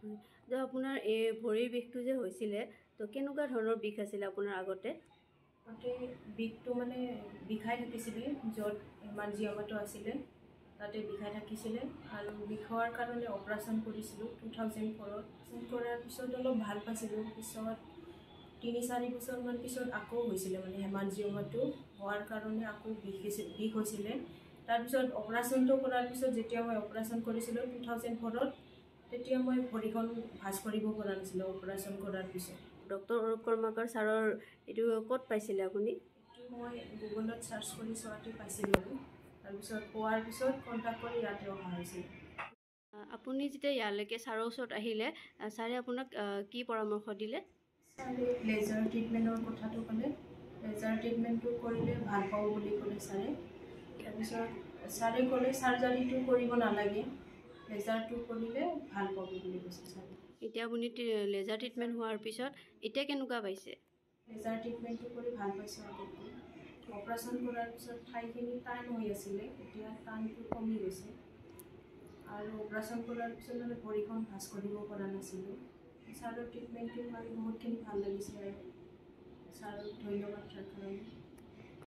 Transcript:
যে আপোনাৰ এই ভৰিৰ বিষটো যে হৈছিলে তো কেনেকুৱা ধৰণৰ বিষ আছিলে আপোনাৰ আগতে? তাতে বিষটো মানে বিষাই থাকিছিলে, য'ত হেমাঞ্জিঅমাটো আছিলে তাতে বিষাই থাকিছিলে আৰু বিষৰ কাৰণে অপাৰেশ্যন কৰিছিলোঁ 2004ত। কৰাৰ পিছত অলপ ভাল পাইছিলোঁ। পিছত 3-4 বছৰমান পিছত আকৌ হৈছিলে মানে হেমাঞ্জিঅমাটো হোৱাৰ কাৰণে আকৌ বিষ হৈছিলে। তাৰপিছত অপাৰেশ্যনটো কৰাৰ পিছত যেতিয়া মই অপাৰেশ্যন কৰিছিলোঁ 2004ত, তেতিয়া মই ভৰিখন ভাঁজ কৰিব পৰা নাছিলোঁ অপাৰেশ্যন কৰাৰ পিছত। ডক্টৰ অৰূপ কৰ্মকাৰ ছাৰৰ এইটো ক'ত পাইছিলে আপুনি? এইটো মই গুগলত চাৰ্চ কৰি চোৱাতে পাইছিলোঁ আৰু তাৰপিছত পোৱাৰ পিছত কণ্টেক্ট কৰি ইয়াতে অহা হৈছিল। আপুনি যেতিয়া ইয়ালৈকে ছাৰৰ ওচৰত আহিলে, ছাৰে আপোনাক কি পৰামৰ্শ দিলে? ছাৰে লেজাৰ ট্ৰিটমেণ্টৰ কথাটো ক'লে। লেজাৰ ট্ৰিটমেণ্টটো কৰিলে ভাল পাব বুলি ক'লে ছাৰে। তাৰপিছত ছাৰে ক'লে চাৰ্জাৰীটো কৰিব নালাগে, লেজাৰটো কৰিলে ভাল পাব বুলি কৈছে ছাৰে। এতিয়া আপুনি লেজাৰ ট্ৰিটমেণ্ট হোৱাৰ পিছত এতিয়া কেনেকুৱা পাইছে? লেজাৰ ট্ৰিটমেণ্টটো কৰি ভাল পাইছোঁ আগতকৈ। অপাৰেশ্যন কৰাৰ পিছত ঠাইখিনি টান হৈ আছিলে, এতিয়া টানটো কমি গৈছে। আৰু অপাৰেশ্যন কৰাৰ পিছত মানে ভৰিখন ভাঁজ কৰিব পৰা নাছিলোঁ। ছাৰৰ ট্ৰিটমেণ্টটো মানে বহুতখিনি ভাল লাগিছে আৰু ছাৰক ধন্যবাদ তাৰ কাৰণে।